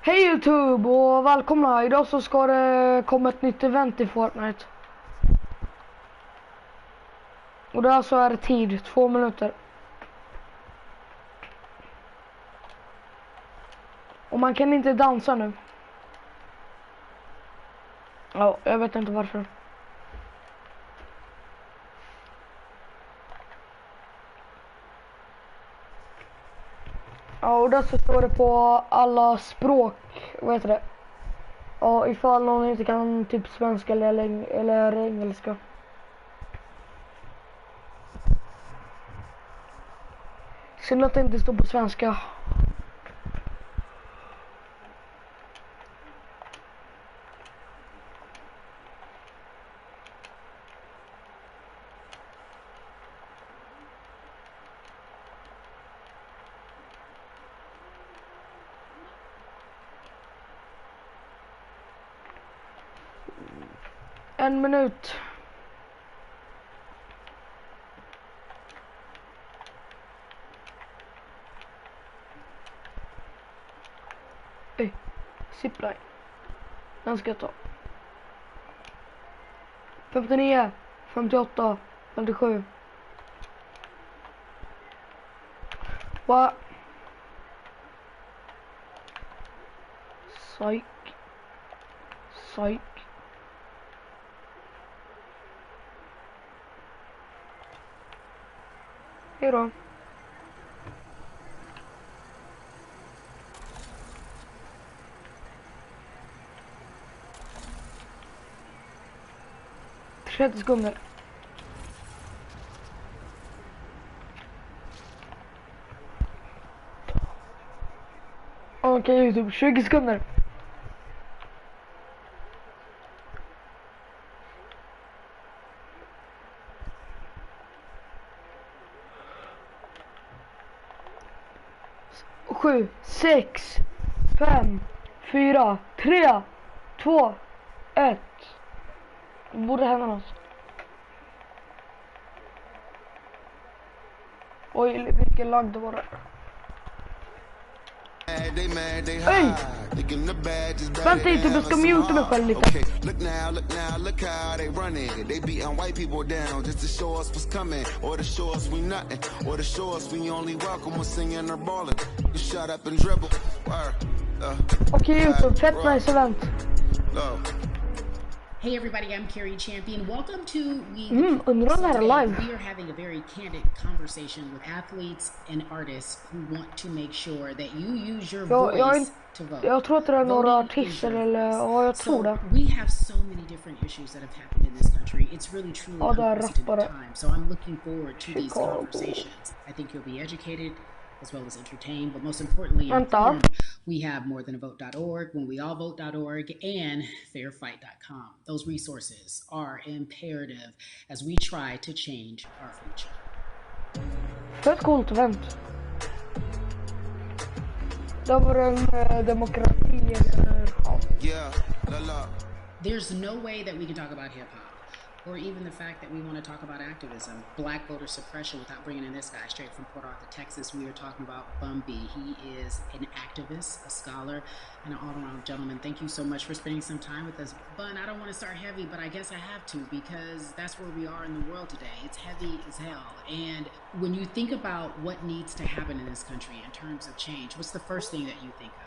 Hej YouTube och välkomna. Idag så ska det komma ett nytt event i Fortnite. Och där så är det tid, 2 minuter. Och man kan inte dansa nu. Ja, jag vet inte varför. Ja, och där så står det på alla språk, vad heter det? Ja, ifall någon inte kan typ svenska eller engelska. Synd att det inte står på svenska. En minut. Zipline. Den ska jag ta. 59, 58, 57. Va? Psych. Hejdå. Tretton sekunder. Okej, YouTube, 20 sekunder. Sju, 6, 5, 4, 3, 2, 1. Det borde hända något. Oj, vilken lag det var det. Hej! Vänta lite, jag ska muta mig själv lite. Look how they running. They beating white people down just to show us what's coming, or to show us we nothing, or to show us we only welcome when singing or balling. You shut up and dribble. Okej, YouTube, fett nice event. Hey everybody, I'm Carrie Champion. Welcome to live. We are having a very candid conversation with athletes and artists who want to make sure that you use your voice to vote. Jag tror att det är några artister eller jag tror det. We have so many different issues that have happened in this country. It's really truly unprecedented time. So I'm looking forward to these conversations. I think you'll be educated as well as entertained, but most importantly informed. We have morethanavote.org, whenweallvote.org, and fairfight.com. Those resources are imperative as we try to change our future. Fett coolt event. Det var en demokrati. There's no way that we can talk about hip-hop, or even the fact that we want to talk about activism, black voter suppression, without bringing in this guy straight from Port Arthur, Texas. We are talking about Bumby. He is an activist, a scholar, and an all-around gentleman. Thank you so much for spending some time with us. Bun, I don't want to start heavy, but I guess I have to, because that's where we are in the world today. It's heavy as hell. And when you think about what needs to happen in this country in terms of change, what's the first thing that you think of?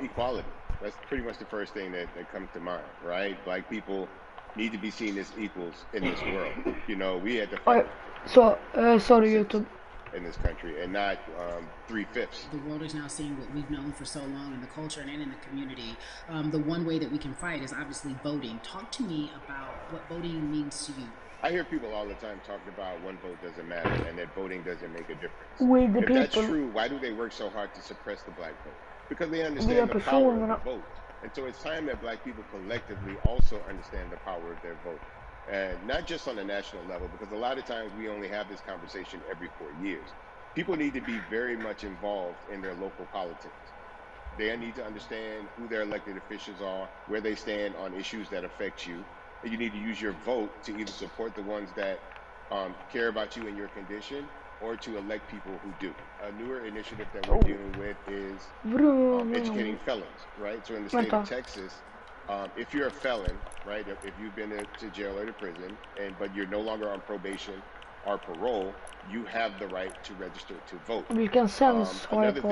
Equality. That's pretty much the first thing that comes to mind, right? Black people need to be seen as equals in this world. You know, we had to fight. So, sorry YouTube. In this country, and not 3/5. The world is now seeing what we've known for so long in the culture and in the community. The one way that we can fight is obviously voting. Talk to me about what voting means to you. I hear people all the time talking about one vote doesn't matter and that voting doesn't make a difference. If that's true, why do they work so hard to suppress the black vote? Because they understand the power of the vote. And so it's time that black people collectively also understand the power of their vote. And not just on a national level, because a lot of times we only have this conversation every 4 years. People need to be very much involved in their local politics. They need to understand who their elected officials are, where they stand on issues that affect you. And you need to use your vote to either support the ones that care about you and your condition, or to elect people who do. A newer initiative that we're dealing with is educating felons, right? So in the state of Texas, if you're a felon, right, if you've been to jail or to prison, but you're no longer on probation or parole, you have the right to register to vote. Another thing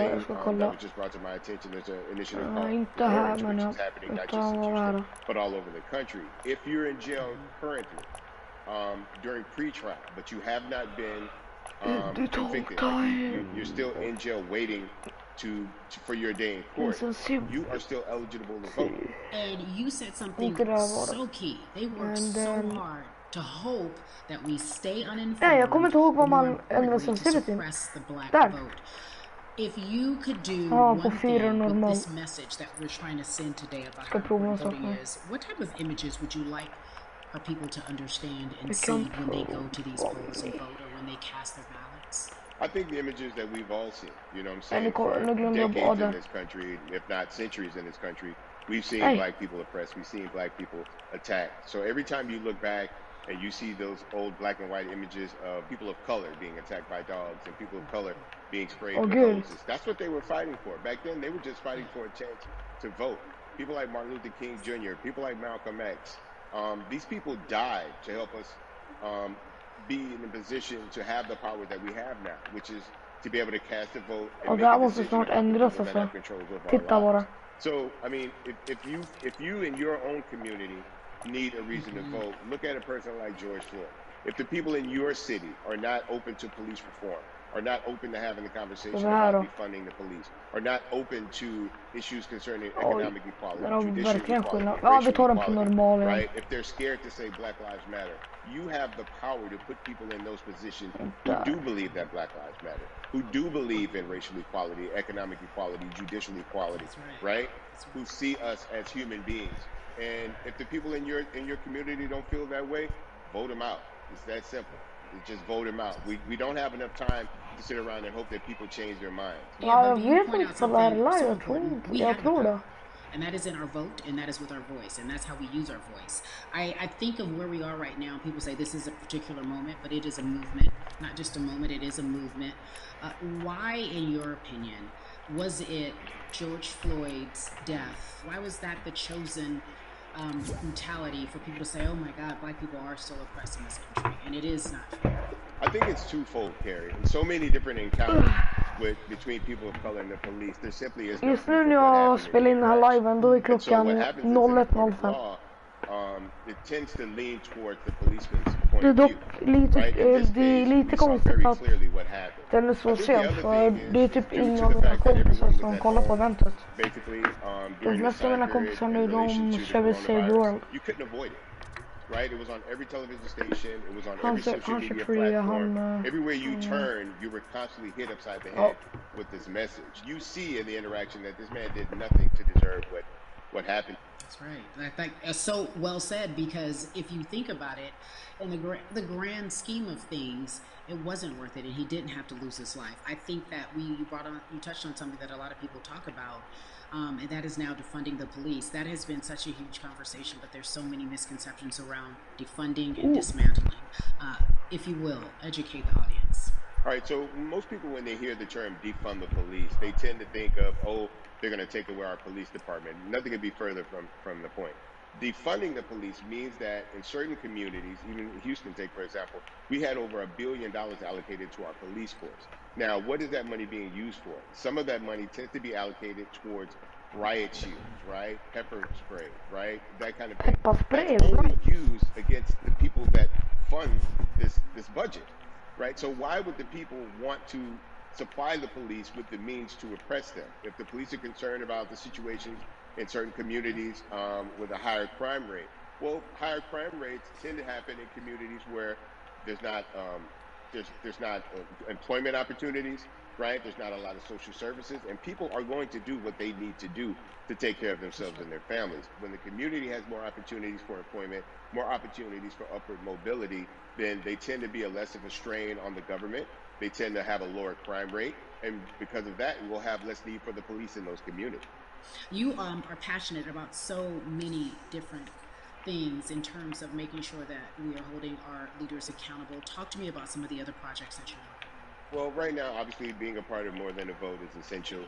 that was just brought to my attention, there's an initiative called Orange, which is happening not just in Houston, but all over the country. If you're in jail currently, during pre-trial, but you have not been convicted, like you're still in jail waiting for your day in court, you are still eligible to vote. And you said something so key. They work so hard to hope that we stay uninformed or more importantly to suppress the black vote. If you could do one thing with this message that we're trying to send today about how important voting is, what type of images would you like for people to understand and see when they go to these polls and vote or when they cast their ballots? I think the images that we've all seen, you know what I'm saying, for decades in this country, if not centuries in this country, we've seen black people oppressed, we've seen black people attacked. So every time you look back and you see those old black and white images of people of color being attacked by dogs and people of color being sprayed with hoses, that's what they were fighting for. Back then, they were just fighting for a chance to vote. People like Martin Luther King Jr., people like Malcolm X, these people died to help us be in a position to have the power that we have now, which is to be able to cast a vote and make a decision about people that have control over our lives. So, I mean, if you in your own community need a reason to vote, look at a person like George Floyd. If the people in your city are not open to police reform, are not open to having a conversation about defunding the police, are not open to issues concerning economic equality, judicial equality, racial equality, right? If they're scared to say Black Lives Matter, you have the power to put people in those positions who do believe that Black Lives Matter, who do believe in racial equality, economic equality, judicial equality, right? Who see us as human beings. And if the people in your community don't feel that way, vote them out. It's that simple. Just vote them out. We don't have enough time to sit around and hope that people change their minds. Yeah, but you point out something so important. We have the power, and that is in our vote, and that is with our voice, and that's how we use our voice. I think of where we are right now. People say this is a particular moment, but it is a movement, not just a moment. It is a movement. Why, in your opinion, was it George Floyd's death? Why was that the chosen brutality for people to say, oh my God, black people are still oppressed in this country, and it is not fair? I think it's twofold, Carrie. In so many different encounters between people of color and the police, there simply is no Just nu när jag spelar in den här liven, då är klockan 01.05. It tends to lean towards the policeman's point of view. Det är lite konstigt att den är så sen, för det är typ inga av mina kompisar som kollar på eventet. De flesta av mina kompisar nu, de kör vid Save the World. Right? It was on every television station. It was on every social media platform. Everywhere you turn, you were constantly hit upside the head with this message. You see in the interaction that this man did nothing to deserve what happened. That's right. That's so well said, because if you think about it, in the grand scheme of things, it wasn't worth it, and he didn't have to lose his life. I think that you touched on something that a lot of people talk about. And that is now defunding the police. That has been such a huge conversation, but there's so many misconceptions around defunding and dismantling. If you will, educate the audience. All right, so most people, when they hear the term defund the police, they tend to think of, they're going to take away our police department. Nothing could be further from the point. Defunding the police means that in certain communities, even in Houston, for example, we had over $1 billion allocated to our police force. Now, what is that money being used for? Some of that money tends to be allocated towards riot shields, right? Pepper spray, right? That kind of thing. That's only used against the people that fund this budget, right? So why would the people want to supply the police with the means to oppress them? If the police are concerned about the situations in certain communities with a higher crime rate, well, higher crime rates tend to happen in communities where there's not employment opportunities, right? There's not a lot of social services, and people are going to do what they need to do to take care of themselves and their families. When the community has more opportunities for employment, more opportunities for upward mobility, then they tend to be less of a strain on the government. They tend to have a lower crime rate, and because of that, we will have less need for the police in those communities. You are passionate about so many different things in terms of making sure that we are holding our leaders accountable. Talk to me about some of the other projects that you're working Well, right now, obviously, being a part of More Than a Vote is essential.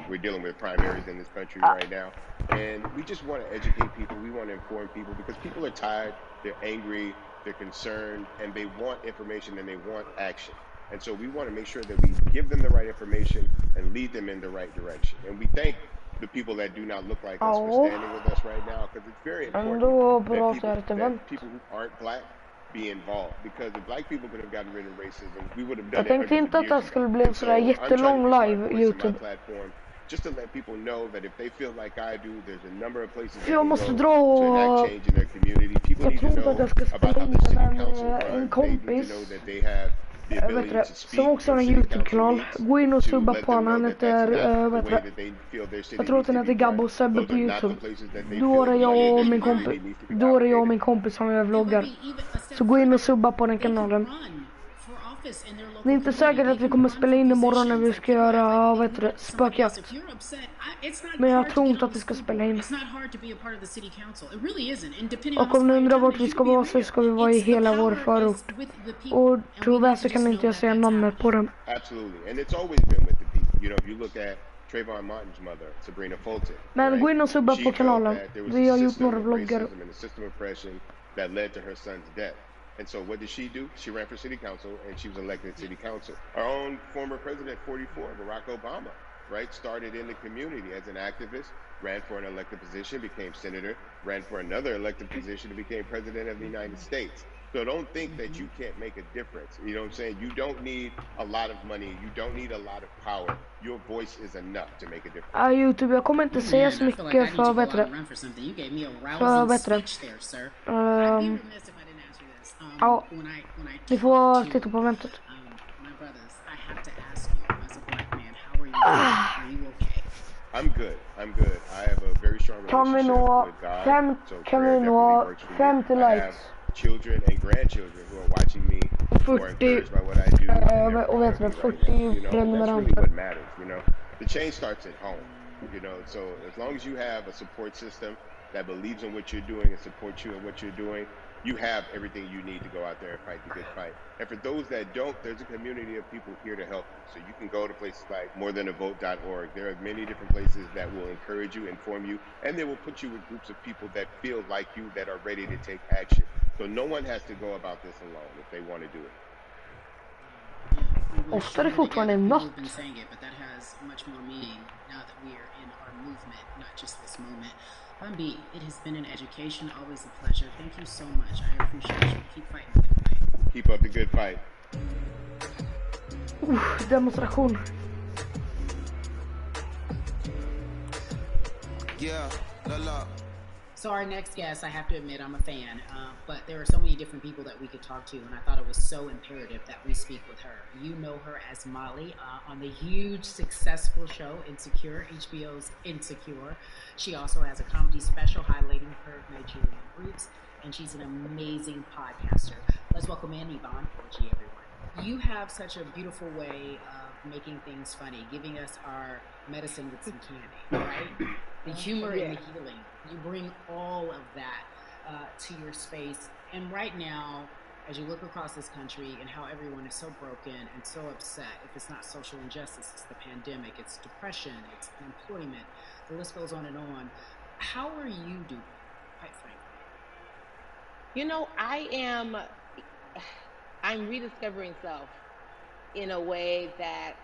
We're dealing with primaries in this country right now, and we just want to educate people. We want to inform people because people are tired, they're angry, they're concerned, and they want information and they want action. And so we want to make sure that we give them the right information and lead them in the right direction. And we thank the people that do not look like us for standing with us right now, because it's very important that people who aren't black be involved, because if black people could have gotten rid of racism, we would have done it. Jag tänkte inte att det skulle bli en sådär jättelång live YouTube. Just to let people know that if they feel like I do, there's a number of places För jag måste dra och... Jag tror inte att jag ska spela in en kompis. Som också har en YouTube-kanal. Gå in och subba på honom. Han heter, jag tror att han heter Gabbo Sebbe på YouTube. Då är jag och min kompis som jag vloggar. Så gå in och subba på den kanalen. Det är inte säkert att vi kommer spela in imorgon när vi ska göra spökjakt. Men jag tror inte att vi ska spela in. Och om ni undrar vart vi ska vara, så ska vi vara i hela vår förort. Och tyvärr så kan inte jag säga namnet på dem. Men gå in och subba på kanalen. Vi har gjort några vloggar. And so what did she do? She ran for city council, and she was elected city council. Our own former president, 44, Barack Obama, right, started in the community as an activist, ran for an elected position, became senator, ran for another elected position, and became president of the United States. So don't think that you can't make a difference. You know what I'm saying? You don't need a lot of money. You don't need a lot of power. Your voice is enough to make a difference. YouTube, jag kommer inte säga så mycket för bättre. För bättre. Ja, vi får titta på eventet. I'm good. I have a very strong relationship with God. Kan vi nå 50 likes? Children and grandchildren who are watching me, who are encouraged by what I do. Och vet du, 40 prenumeranter. That's really what matters, you know. The change starts at home, you know. So as long as you have a support system that believes in what you're doing and supports you in what you're doing, you have everything you need to go out there and fight the good fight. And for those that don't, there's a community of people here to help you. So you can go to places like morethanavote.org. There are many different places that will encourage you, inform you, and they will put you with groups of people that feel like you, that are ready to take action. So no one has to go about this alone if they want to do it. Ofta är det fortfarande natt. Bumby, it has been an education, always a pleasure. Thank you so much. I appreciate you. Keep fighting the good fight. Keep up the good fight. Demonstration. Yeah, la. So our next guest, I have to admit, I'm a fan, but there are so many different people that we could talk to, and I thought it was so imperative that we speak with her. You know her as Molly on the huge, successful show, Insecure, HBO's Insecure. She also has a comedy special highlighting her Nigerian roots, and she's an amazing podcaster. Let's welcome in Yvonne Porgy, everyone. You have such a beautiful way of making things funny, giving us our medicine with some candy, right? The humor and the healing. You bring all of that to your space. And right now, as you look across this country and how everyone is so broken and so upset, if it's not social injustice, it's the pandemic, it's depression, it's unemployment, the list goes on and on. How are you doing, quite frankly? You know, I'm rediscovering self in a way that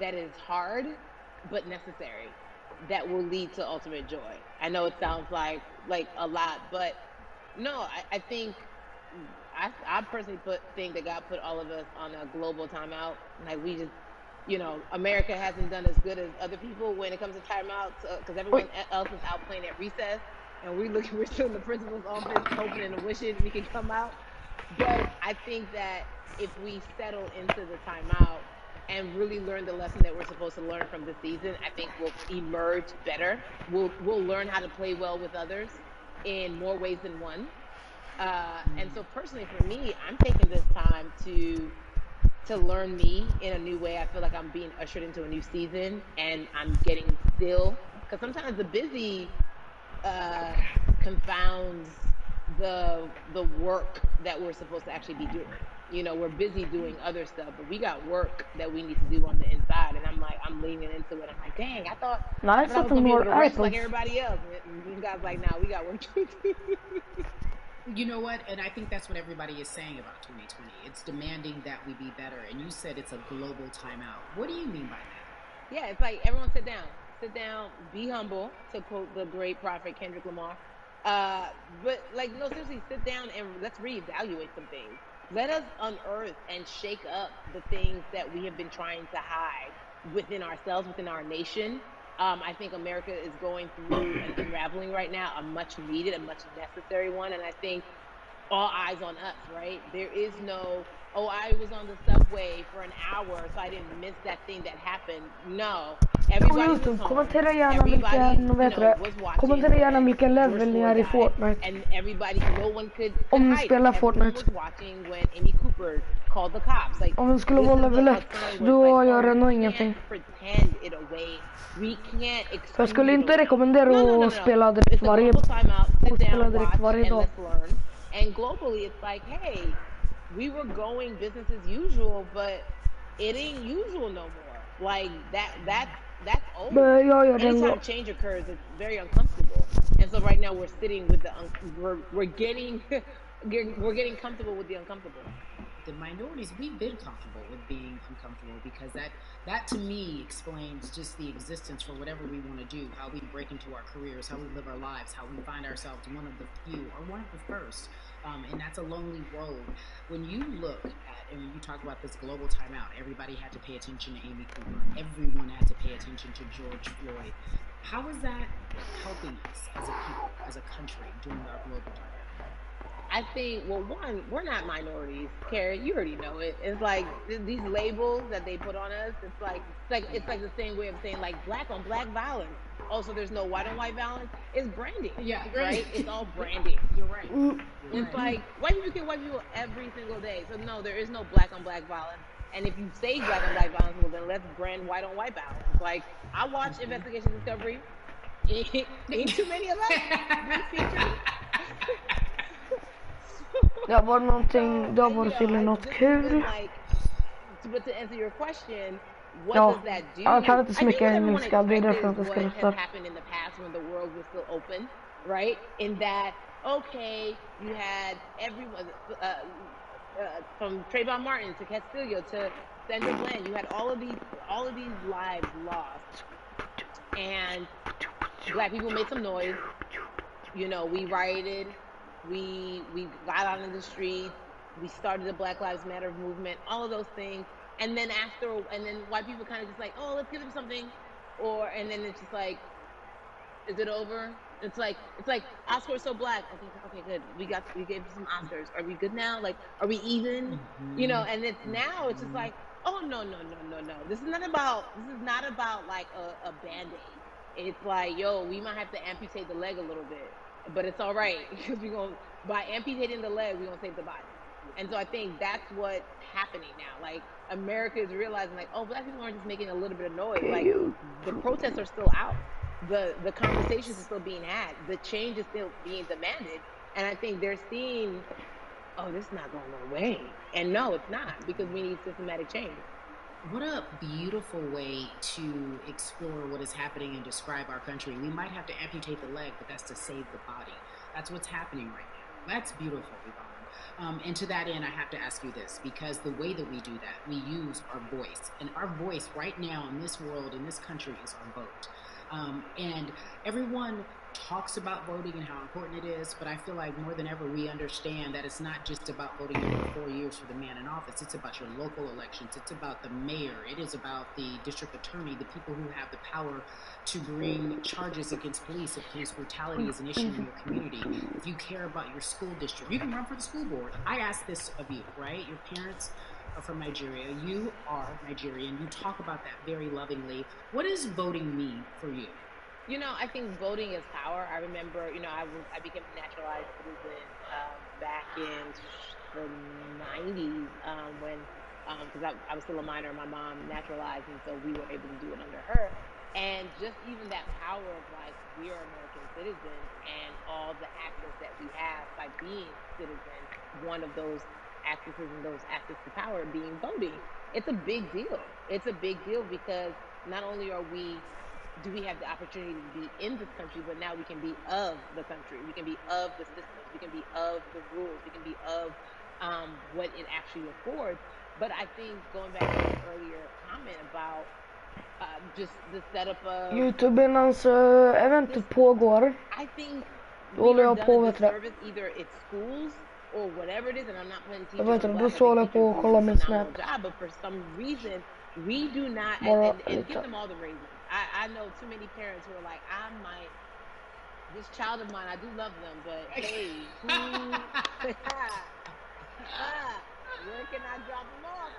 is hard, but necessary, that will lead to ultimate joy. I know it sounds like a lot, but no, I think I personally think that God put all of us on a global timeout. Like we just, you know, America hasn't done as good as other people when it comes to timeouts, because everyone else is out playing at recess, and we're still in the principal's office hoping and wishing we can come out. But I think that if we settle into the timeout and really learn the lesson that we're supposed to learn from this season, I think we'll emerge better. We'll learn how to play well with others in more ways than one. And so personally for me, I'm taking this time to learn me in a new way. I feel like I'm being ushered into a new season, and I'm getting still, because sometimes the busy confounds the work that we're supposed to actually be doing. You know, we're busy doing other stuff, but we got work that we need to do on the inside. And I'm like, I'm leaning into it. I'm like, dang, I thought I was gonna be able to rest like everybody else. And this guy's like, nah, we got work to do. You know what? And I think that's what everybody is saying about 2020. It's demanding that we be better. And you said it's a global timeout. What do you mean by that? Yeah, it's like everyone sit down, be humble, to quote the great prophet Kendrick Lamar. But like, no, seriously, sit down and let's reevaluate some things. Let us unearth and shake up the things that we have been trying to hide within ourselves, within our nation. I think America is going through an unraveling right now, a much needed, a much necessary one. And I think all eyes on us, right? There is no, oh, I was on the subway for an hour, so I didn't miss that thing that happened. No. Everybody was home. Kommentera gärna vilken level ni är i Fortnite. And everybody, no one could om ni spelar Fortnite. was watching when Amy Cooper called the cops. Like, om vi skulle vara level 1, då gör det nog ingenting. Pretend it away. We can't excuse. Jag skulle inte rekommendera att spela direkt varje dag. And globally, it's like, hey, we were going business as usual, but it ain't usual no more. Like that's over. Anytime change occurs, it's very uncomfortable. And so right now we're sitting with we're getting comfortable with the uncomfortable. The minorities, we've been comfortable with being uncomfortable, because that to me explains just the existence for whatever we want to do, how we break into our careers, how we live our lives, how we find ourselves one of the few or one of the first. And that's a lonely road. When you look at, and when you talk about this global timeout, everybody had to pay attention to Amy Cooper. Everyone had to pay attention to George Floyd. How is that helping us as a people, as a country, during our global timeout? I think, well, one, we're not minorities, Carrie. You already know it. It's like these labels that they put on us. It's like the same way of saying like black on black violence. Oh, so there's no white on white violence? It's branding. Yeah, right. It's all branding. You're right. It's like white people kill white people every single day. So no, there is no black on black violence. And if you say black on black violence, well then let's brand white on white violence. Like, I watch Investigation Discovery. Ain't too many of us. Det har varit någonting, det har varit tydligen något kul. But to answer your question, what does that do? Jag kan inte så mycket engelska, det är därför att jag ska rösta. What happened in the past when the world was still open, right? In that, okay, you had everyone, from Trayvon Martin to Castillo to Sandra Bland, you had all of these lives lost. And black people made some noise. You know, we rioted. We got out in the streets. We started the Black Lives Matter movement. All of those things. And then white people kind of just like, oh, let's give them something. And then it's just like, is it over? It's like Oscars so black. Okay, good. We gave some Oscars. Are we good now? Like, are we even? Mm-hmm. You know, and it's just like, oh no. This is not about like a Band-Aid. It's like, yo, we might have to amputate the leg a little bit, but it's all right, because by amputating the leg, we're gonna save the body. And so I think that's what's happening now. Like, America is realizing, like, oh, black people aren't just making a little bit of noise. Like, the protests are still out. The conversations are still being had. The change is still being demanded. And I think they're seeing, oh, this is not going away. And no, it's not, because we need systematic change. What a beautiful way to explore what is happening and describe our country. We might have to amputate the leg, but that's to save the body. That's what's happening right now. That's beautiful, Yvonne. And to that end, I have to ask you this, because the way that we do that, we use our voice. And our voice right now in this world, in this country, is our vote. And everyone talks about voting and how important it is, but I feel like more than ever we understand that it's not just about voting every 4 years for the man in office. It's about your local elections. It's about the mayor. It is about the district attorney, the people who have the power to bring charges against police if police brutality is an issue in your community. If you care about your school district, you can run for the school board. I ask this of you, right? Your parents are from Nigeria. You are Nigerian. You talk about that very lovingly. What does voting mean for you? You know, I think voting is power. I remember, you know, I became a naturalized citizen back in the 90s when, because I was still a minor, my mom naturalized, and so we were able to do it under her. And just even that power of, like, we are American citizens and all the access that we have by being citizens, one of those actresses and those actors to power being voting. It's a big deal. It's a big deal because not only do we have the opportunity to be in this country, but now we can be of the country. We can be of the systems. We can be of the rules. We can be of what it actually affords. But I think going back to the earlier comment about just the setup of YouTubens eventet pågår. I think Då håller jag på vet du. Either it's schools or whatever it is, and I'm not playing Jag vet inte, då så håller jag på att kolla min snap. But for some reason we do not and give them all the reasons. I know too many parents who are like, this child of mine, I do love them, but hey, where can I drop them off?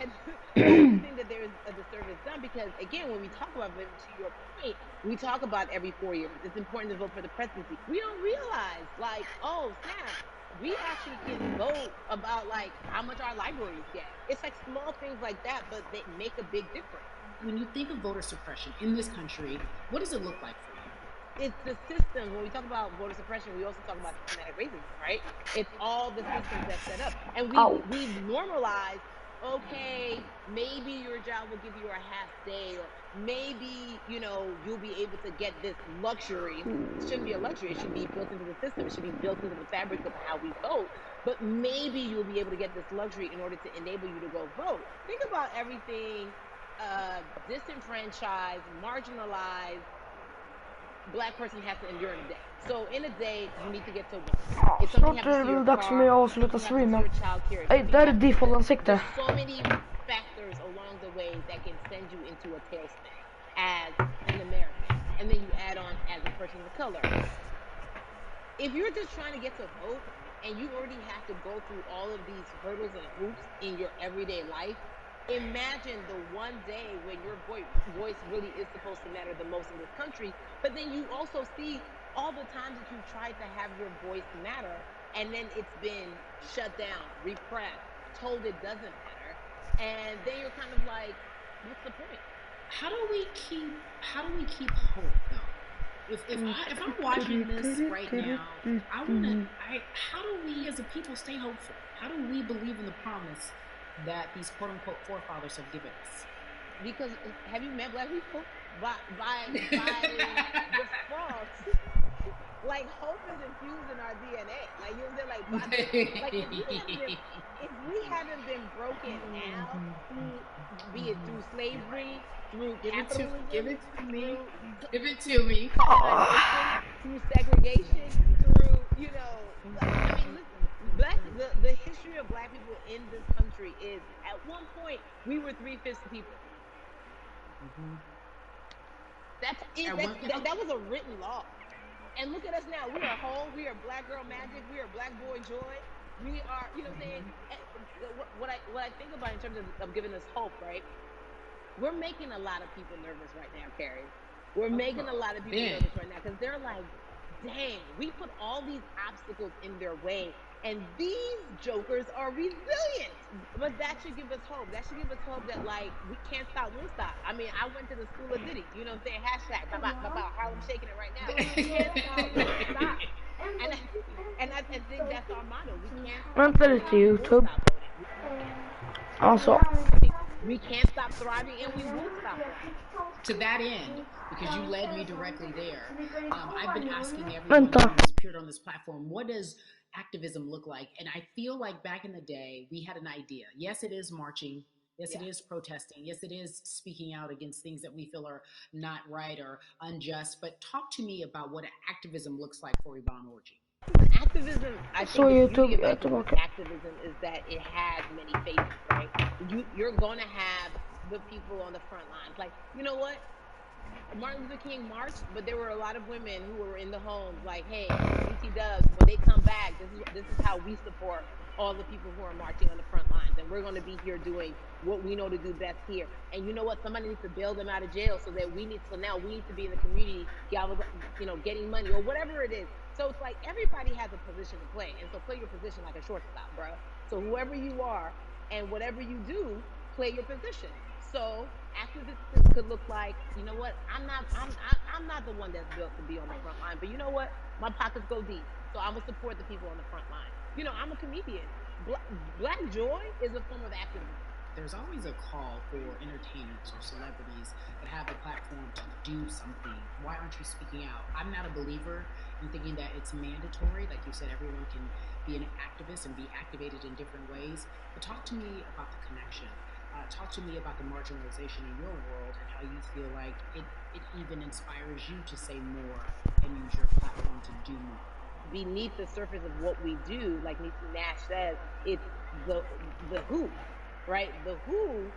And I think that there is a disservice done because, again, when we talk about voting, to your point, we talk about every 4 years. It's important to vote for the presidency. We don't realize, like, oh, snap, we actually can vote about, like, how much our libraries get. It's like small things like that, but they make a big difference. When you think of voter suppression in this country, what does it look like for you? It's the system. When we talk about voter suppression, we also talk about systematic racism, right? It's all the systems that set up. And we've normalized, okay, maybe your job will give you a half day, or maybe, you'll be able to get this luxury. It shouldn't be a luxury. It should be built into the system. It should be built into the fabric of how we vote. But maybe you'll be able to get this luxury in order to enable you to go vote. Think about everything disenfranchised, marginalized Black person has to endure in a day. So in a day, you need to get to work. Snart är det väl dags för mig att avsluta streamen. Ej, där är default-ansikte. So many factors along the way that can send you into a tailspin as an American. And then you add on as a person of color. If you're just trying to get to vote and you already have to go through all of these hurdles and hoops in your everyday life, imagine the one day when your voice really is supposed to matter the most in this country, but then you also see all the times that you've tried to have your voice matter, and then it's been shut down, repressed, told it doesn't matter, and then you're kind of like, what's the point? How do we keep hope though? If I'm watching this right now, how do we as a people stay hopeful? How do we believe in the promise that these quote-unquote forefathers have given us? Because have you met Black people? By default, like hope is infused in our DNA. Like you know what I'm saying? Like if we haven't been broken down, be it through slavery, through capitalism, give it to me, through segregation, through I mean, listen, the history of Black people in this country is at one point we were 3/5 people. Mm-hmm. That's it. That was a written law. And look at us now. We are whole. We are Black girl magic. We are Black boy joy. We are, you know what I'm saying? What I think about in terms of giving us hope, right? We're making a lot of people nervous right now, Carrie. We're making a lot of people nervous right now because they're like, dang, we put all these obstacles in their way, and these jokers are resilient. But that should give us hope. That should give us hope that, like, we can't stop, won't stop. I mean, I went to the school of Diddy. You know what I'm saying? Hashtag, Harlem shaking it right now. We can't stop, won't stop. And I think that's our motto. We can't stop. I'm put it to YouTube. Also, we can't stop thriving, and we won't stop thriving. To that end, because you led me directly there, I've been asking everyone who's appeared on this platform, what does activism look like? And I feel like back in the day, we had an idea. Yes, it is marching. Yes, it is protesting. Yes, it is speaking out against things that we feel are not right or unjust. But talk to me about what activism looks like for Yvonne Orji. Activism, I think the beauty of activism is that it has many faces, right? You're going to have the people on the front lines. Like, you know what? Martin Luther King marched, but there were a lot of women who were in the homes like, hey, BT Dubs, when they come back, this is how we support all the people who are marching on the front lines. And we're going to be here doing what we know to do best here. And you know what? Somebody needs to bail them out of jail so now we need to be in the community, getting money or whatever it is. So it's like everybody has a position to play. And so play your position like a shortstop, bro. So whoever you are and whatever you do, play your position. So activism could look like, you know what? I'm not the one that's built to be on the front line, but you know what? My pockets go deep, so I'm gonna support the people on the front line. I'm a comedian, black joy is a form of activism. There's always a call for entertainers or celebrities that have the platform to do something. Why aren't you speaking out? I'm not a believer in thinking that it's mandatory. Like you said, everyone can be an activist and be activated in different ways. But talk to me about the connection. Talk to me about the marginalization in your world and how you feel like it even inspires you to say more and use your platform to do more. Beneath the surface of what we do, like Nash says, it's the who. Right? The who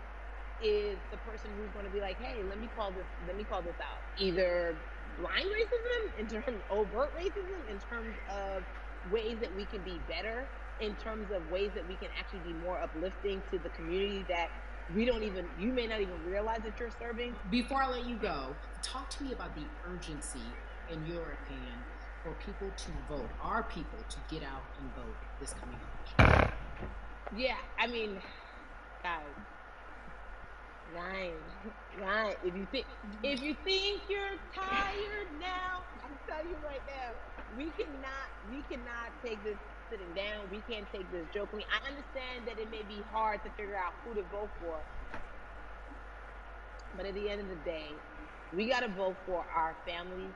is the person who's going to be like, hey, let me call this out. Either blind racism, in terms of overt racism, in terms of ways that we can be better, in terms of ways that we can actually be more uplifting to the community that you may not even realize that you're serving. Before I let you go, talk to me about the urgency, in your opinion, for people to vote, our people to get out and vote this coming election. Yeah, I mean, guys, Ryan, if you think you're tired now, I'm telling you right now, we cannot take this sitting down. We can't take this jokingly. I understand that it may be hard to figure out who to vote for, but at the end of the day, we got to vote for our families.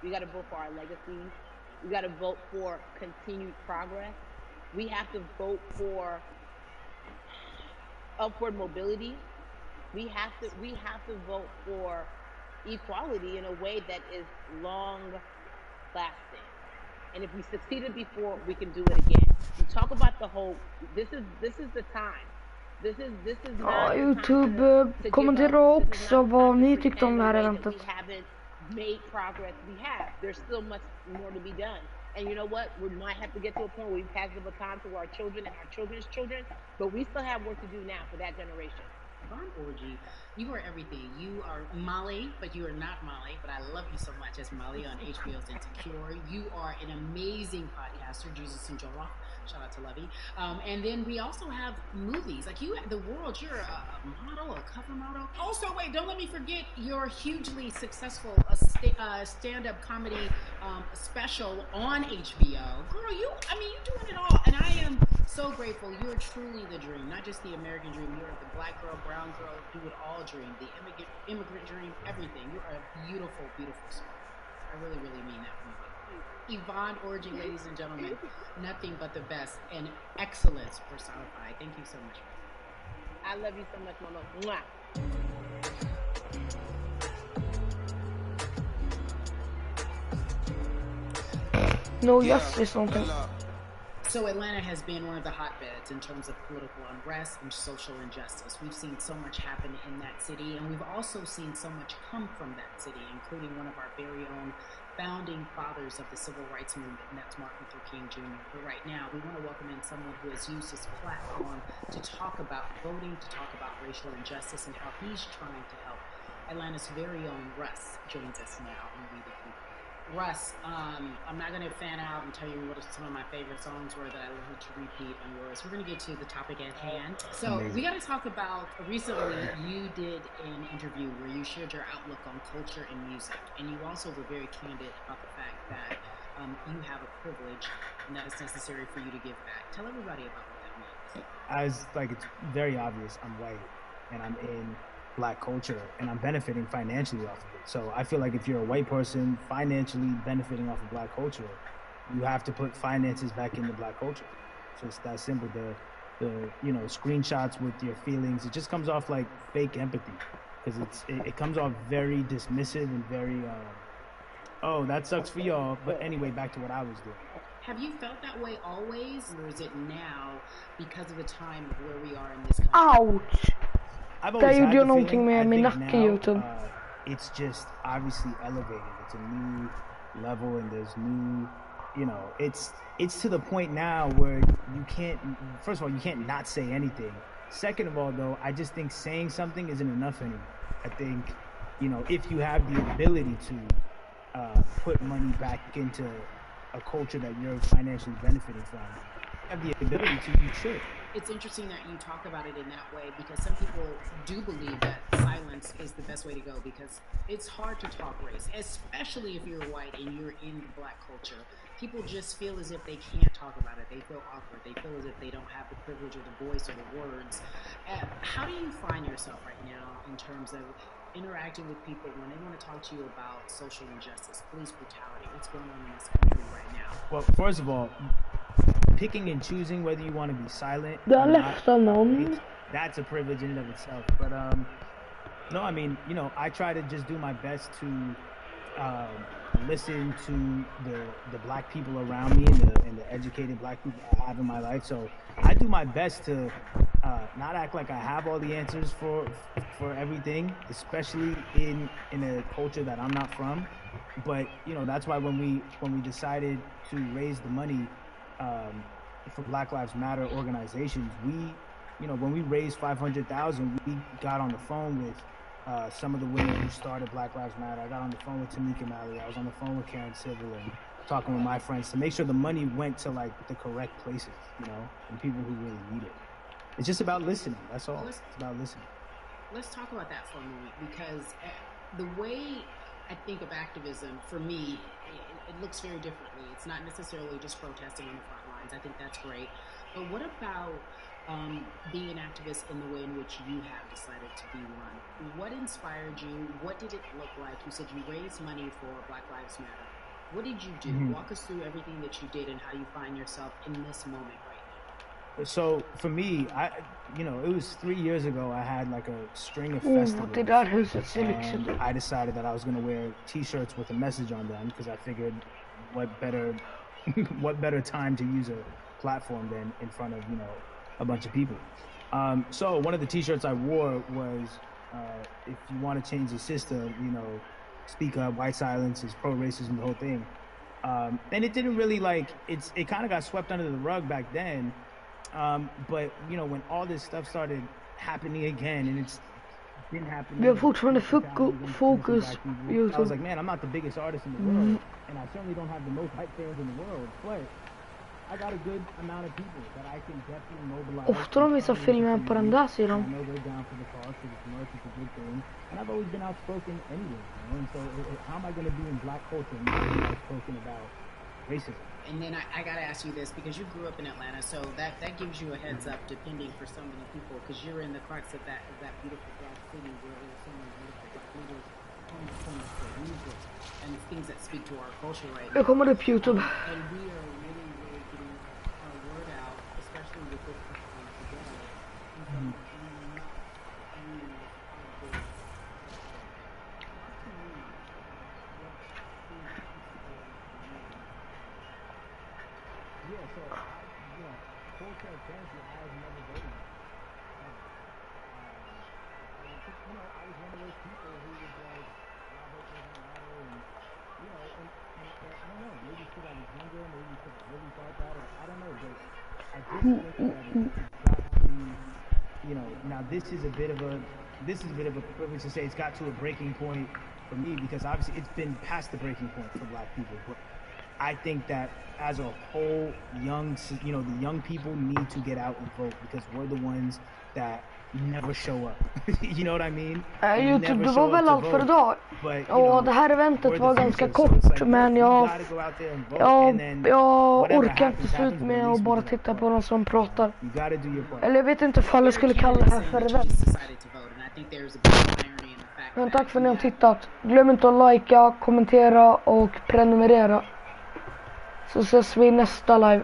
We got to vote for our legacies. We got to vote for continued progress. We have to vote for upward mobility. We have to vote for equality in a way that is long lasting. And if we succeeded before, we can do it again. We talk about the whole. This is the time. This is not YouTube, kommentera också vad ni tyckte om det här eventet. We haven't made progress. We have. There's still much more to be done. And you know what? We might have to get to a point where we pass the baton to our children and our children's children, but we still have work to do now for that generation. Yvonne Orji, you are everything. You are Molly, but you are not Molly, but I love you so much as Molly on HBO's Insecure. You are an amazing podcaster, Jesus and Joel. Shout out to Lovey. And then we also have movies. Like you, The World, you're a model, a cover model. Also, wait, don't let me forget your hugely successful stand-up comedy special on HBO. Girl, you're doing it all. And I am so grateful. You're truly the dream, not just the American dream. You're the black girl, brown girl, do it all dream, the immigrant dream, everything. You're a beautiful, beautiful soul. I really, really mean that from you. Yvonne Orji, ladies and gentlemen, nothing but the best and excellence personified. Thank you so much. I love you so much, Mama. Mwah. No, yes, it's something. So Atlanta has been one of the hotbeds in terms of political unrest and social injustice. We've seen so much happen in that city, and we've also seen so much come from that city, including one of our very own founding fathers of the civil rights movement, and that's Martin Luther King Jr. But right now, we want to welcome in someone who has used his platform to talk about voting, to talk about racial injustice, and how he's trying to help. Atlanta's very own Russ joins us now on We the People. Russ, I'm not going to fan out and tell you what some of my favorite songs were that I learned to repeat on yours. We're going to get to the topic at hand. So we got to talk about, recently you did an interview where you shared your outlook on culture and music. And you also were very candid about the fact that you have a privilege and that it's necessary for you to give back. Tell everybody about what that means. It's very obvious I'm white and I'm in black culture and I'm benefiting financially off of it. So I feel like if you're a white person financially benefiting off of black culture, you have to put finances back into black culture. So it's that simple. The screenshots with your feelings, it just comes off like fake empathy because it comes off very dismissive and very oh, that sucks for y'all. But anyway, back to what I was doing. Have you felt that way always, or is it now because of the time of where we are in this country? Ouch! Där gjorde jag någonting med min nacke, YouTube. It's just obviously elevated. It's a new level and there's new, it's to the point now where you can't, first of all, you can't not say anything. Second of all, though, I just think saying something isn't enough anymore. I think, if you have the ability to put money back into a culture that you're financially benefiting from, have the ability to, you should. It's interesting that you talk about it in that way because some people do believe that silence is the best way to go, because it's hard to talk race, especially if you're white and you're in the black culture. People just feel as if they can't talk about it. They feel awkward. They feel as if they don't have the privilege or the voice or the words. How do you find yourself right now in terms of interacting with people when they want to talk to you about social injustice, police brutality, what's going on in this country right now? Well, first of all, picking and choosing whether you want to be silent or not, that's a privilege in and of itself. But no, I mean, you know, I try to just do my best to listen to the black people around me and the educated black people I have in my life. So I do my best to not act like I have all the answers for everything, especially in a culture that I'm not from. But you know, that's why when we decided to raise the money for Black Lives Matter organizations, when we raised $500,000, we got on the phone with some of the women who started Black Lives Matter. I got on the phone with Tamika Malley. I was on the phone with Karen Civil and talking with my friends to make sure the money went to like the correct places, you know, and people who really need it. It's just about listening. That's all. It's about listening. Let's talk about that for a moment, because the way I think of activism, for me, it looks very differently. It's not necessarily just protesting on the front lines. I think that's great. But what about being an activist in the way in which you have decided to be one? What inspired you? What did it look like? You said you raised money for Black Lives Matter. What did you do? Mm-hmm. Walk us through everything that you did and how you find yourself in this moment right now. So for me, it was 3 years ago. I had like a string of festivals, and I decided that I was going to wear T-shirts with a message on them, because I figured, what better time to use a platform than in front of a bunch of people. So one of the T-shirts I wore was, if you want to change the system, speak up, white silence is pro-racism, the whole thing. And it didn't really it kind of got swept under the rug back then. But when all this stuff started happening again, and it's been happening. Jag har fortfarande fokus I was like, man, I'm not the biggest artist in the world, and I certainly don't have the most hype fans in the world, but I got a good amount of people that I can definitely mobilize. Ofta de visar filmen på den där sidan. I know they're down for the cause, because it's merch, it's a good thing, and I've always been outspoken anyway, and so how am I going to be in black culture and not be outspoken about racism? And then I got to ask you this, because you grew up in Atlanta, so that gives you a heads up, depending for so many people, because you're in the crux of that beautiful black city where there's so many beautiful black leaders, music, and things that speak to our culture right now. Jag kommer upp YouTube. And we are really, really getting our word out, especially with this together. Yeah, so, full transparency, I have never voted. I was one of those people who was like, my vote doesn't matter, and, I don't know, maybe because I was younger, maybe because I really thought that, or I don't know, but I just think that it's got to, now this is a bit of a privilege to say it's got to a breaking point for me, because obviously it's been past the breaking point for black people, but I think that as a whole, the young people need to get out and vote, because we're the ones that never show up. You know what I mean? YouTube, det var väl allt för idag. Och det här eventet var ganska kort, men jag orkar inte slut med att bara titta på någon som pratar. Eller jag vet inte ifall jag skulle kalla det här för event. Men tack för att ni har tittat. Glöm inte att likea, kommentera och prenumerera. Så ses vi i nästa live.